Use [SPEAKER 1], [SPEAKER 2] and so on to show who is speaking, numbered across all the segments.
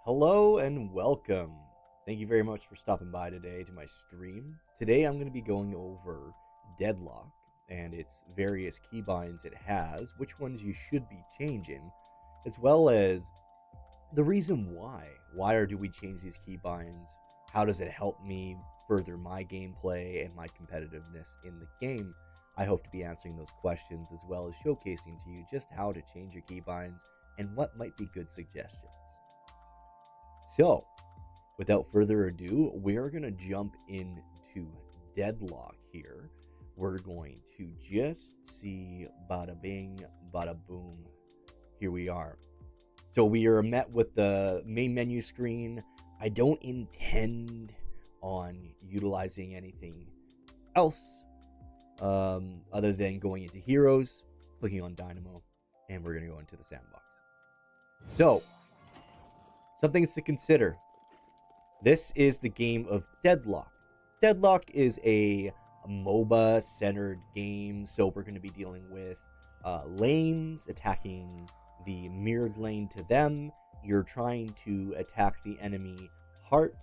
[SPEAKER 1] Hello and welcome. Thank you very much for stopping by today to my stream. Today I'm going to be going over Deadlock and its various keybinds it has, which ones you should be changing, as well as the reason why. Why do we change these keybinds? How does it help me further my gameplay and my competitiveness in the game? I hope to be answering those questions as well as showcasing to you just how to change your keybinds and what might be good suggestions. So, without further ado, we're going to jump into Deadlock here. We're going to just see bada bing, bada boom. Here we are. So we are met with the main menu screen. I don't intend on utilizing anything else other than going into Heroes, clicking on Dynamo, and we're going to go into the sandbox. So, some things to consider. This is the game of Deadlock. Deadlock is a MOBA-centered game, so we're going to be dealing with lanes, attacking the mirrored lane to them. You're trying to attack the enemy heart,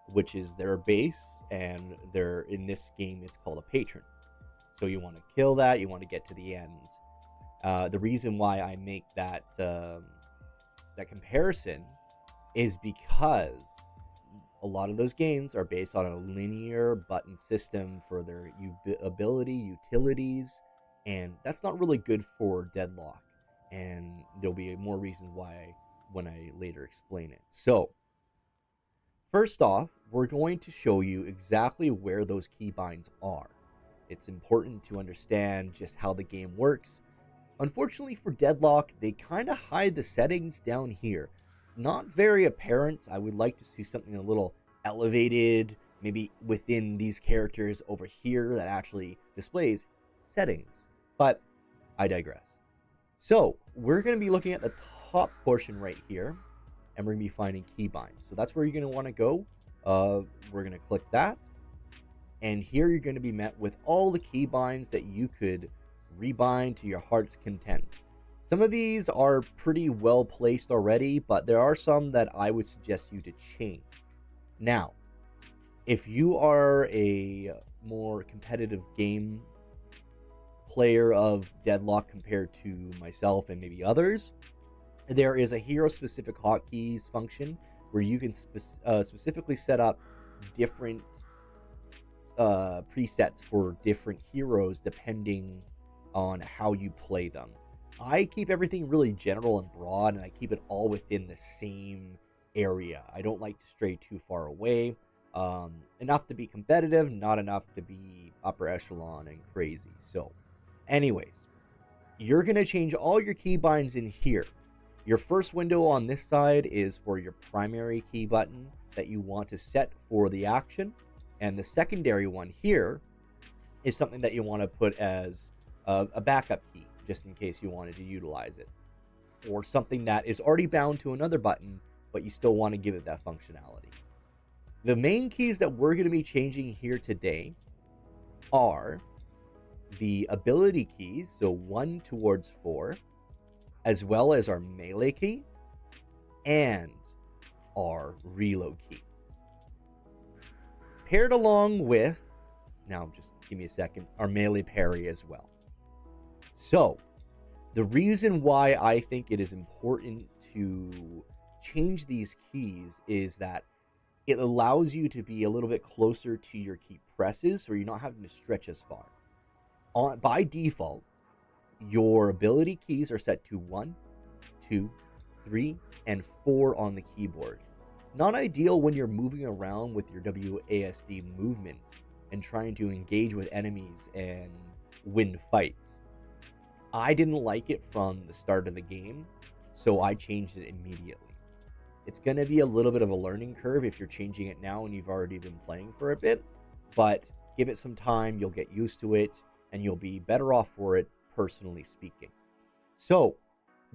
[SPEAKER 1] which is their base, and in this game it's called a patron. So you want to kill that, you want to get to the end. The reason why I make that comparison is because a lot of those games are based on a linear button system for their utilities, and that's not really good for Deadlock, and there'll be more reasons why when I later explain it. So, first off, we're going to show you exactly where those keybinds are. It's important to understand just how the game works. Unfortunately for Deadlock, they kind of hide the settings down here. Not very apparent. I would like to see something a little elevated, maybe within these characters over here that actually displays settings. But I digress. So we're going to be looking at the top portion right here, and we're going to be finding keybinds. So that's where you're going to want to go. We're going to click that, and here you're going to be met with all the keybinds that you could rebind to your heart's content. Some of these are pretty well placed already, but there are some that I would suggest you to change. Now, if you are a more competitive game player of Deadlock compared to myself and maybe others, there is a hero-specific hotkeys function where you can specifically set up different presets for different heroes depending on how you play them. I keep everything really general and broad, and I keep it all within the same area. I don't like to stray too far away. Enough to be competitive, not enough to be upper echelon and crazy. So, anyways, you're going to change all your keybinds in here. Your first window on this side is for your primary key button that you want to set for the action. And the secondary one here is something that you want to put as a backup key, just in case you wanted to utilize it, or something that is already bound to another button, but you still want to give it that functionality. The main keys that we're going to be changing here today are the ability keys, so 1 towards 4, as well as our melee key and our reload key. Paired along with, now just give me a second, our melee parry as well. So, the reason why I think it is important to change these keys is that it allows you to be a little bit closer to your key presses, so you're not having to stretch as far. By default, your ability keys are set to 1, 2, 3, and 4 on the keyboard. Not ideal when you're moving around with your WASD movement and trying to engage with enemies and win fights. I didn't like it from the start of the game, so I changed it immediately. It's going to be a little bit of a learning curve if you're changing it now and you've already been playing for a bit, but give it some time, you'll get used to it, and you'll be better off for it, personally speaking. So,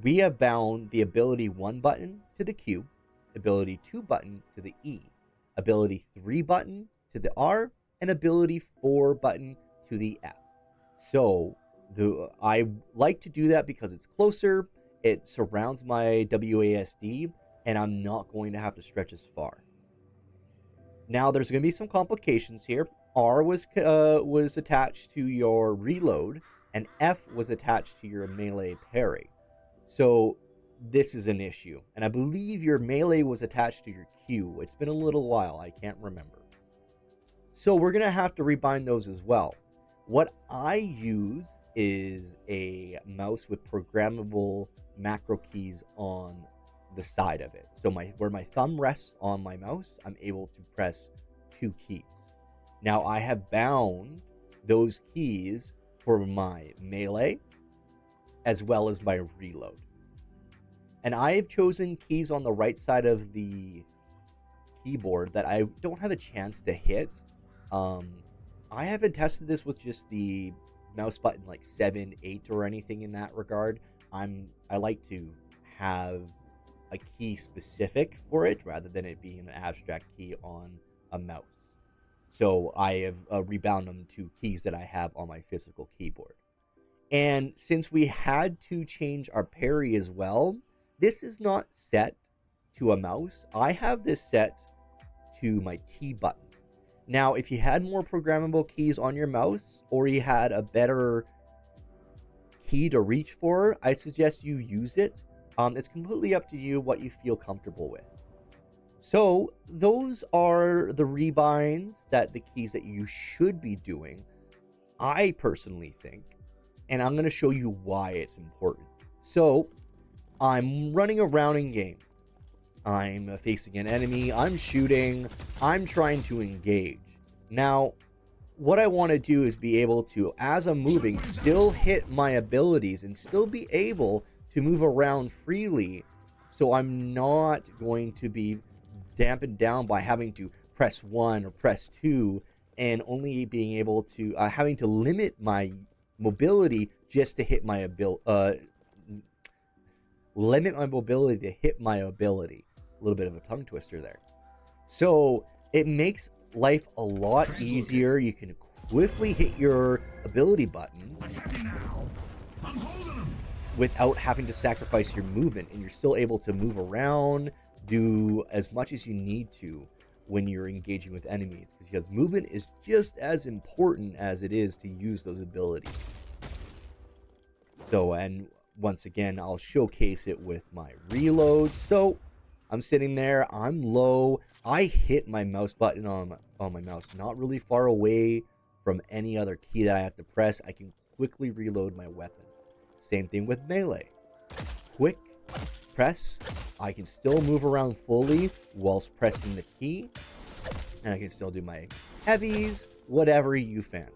[SPEAKER 1] we have bound the ability 1 button to the Q, ability 2 button to the E, ability 3 button to the R, and ability 4 button to the F. So, I like to do that because it's closer, it surrounds my WASD, and I'm not going to have to stretch as far. Now, there's going to be some complications here. R was attached to your reload, and F was attached to your melee parry. So this is an issue. And I believe your melee was attached to your Q. It's been a little while. I can't remember. So we're going to have to rebind those as well. What I use is a mouse with programmable macro keys on the side of it. So where my thumb rests on my mouse, I'm able to press 2 keys. Now I have bound those keys for my melee as well as my reload. And I have chosen keys on the right side of the keyboard that I don't have a chance to hit. I haven't tested this with just the mouse button like 7, 8 or anything in that regard. I like to have a key specific for it rather than it being an abstract key on a mouse. So I have rebound on the 2 keys that I have on my physical keyboard. And since we had to change our parry as well, this is not set to a mouse. I have this set to my T button. Now, if you had more programmable keys on your mouse, or you had a better key to reach for, I suggest you use it. It's completely up to you what you feel comfortable with. So those are the rebinds, that the keys that you should be doing, I personally think, and I'm going to show you why it's important. So I'm running around in game. I'm facing an enemy. I'm shooting. I'm trying to engage. Now, what I want to do is be able to, as I'm moving, still hit my abilities and still be able to move around freely, so I'm not going to be dampened down by having to press 1 or press 2 and only being able to having to limit my mobility just to hit my limit my mobility to hit my ability. A little bit of a tongue twister there. So it makes life a lot easier. You can quickly hit your ability buttons without having to sacrifice your movement, and you're still able to move around, do as much as you need to when you're engaging with enemies, because movement is just as important as it is to use those abilities. So, and once again, I'll showcase it with my reload. So I'm sitting there, I'm low, I hit my mouse button on my mouse, not really far away from any other key that I have to press. I can quickly reload my weapon. Same thing with melee. Quick press, I can still move around fully whilst pressing the key, and I can still do my heavies, whatever you fancy.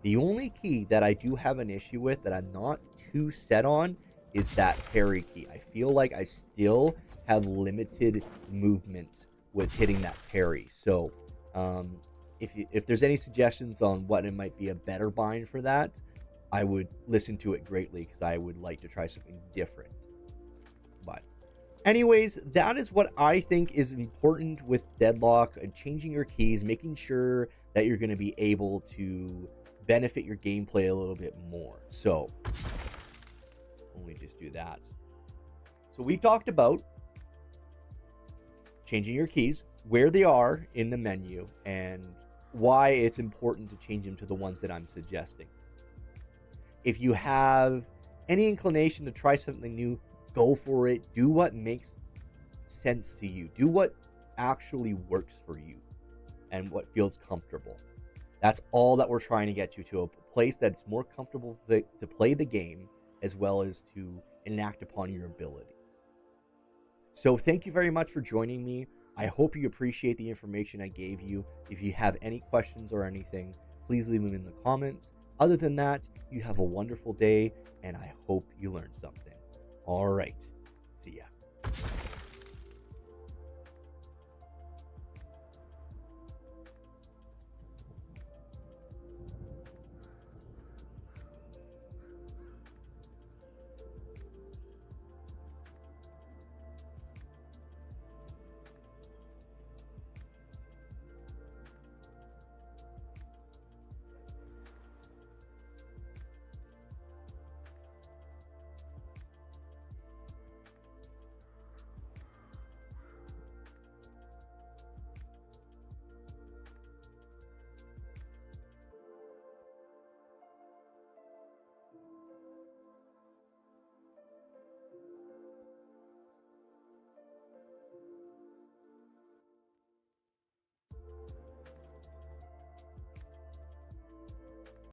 [SPEAKER 1] The only key that I do have an issue with, that I'm not too set on, is that parry key. I feel like I still have limited movement with hitting that parry. So if there's any suggestions on what it might be a better bind for that, I would listen to it greatly, because I would like to try something different. But anyways, that is what I think is important with Deadlock, and changing your keys, making sure that you're going to be able to benefit your gameplay a little bit more. So let me just do that. So we've talked about changing your keys, where they are in the menu, and why it's important to change them to the ones that I'm suggesting. If you have any inclination to try something new, go for it. Do what makes sense to you. Do what actually works for you and what feels comfortable. That's all that we're trying to get you to a place that's more comfortable to play the game, as well as to enact upon your abilities. So thank you very much for joining me. I hope you appreciate the information I gave you. If you have any questions or anything, please leave them in the comments. Other than that, you have a wonderful day, and I hope you learned something. All right. See ya.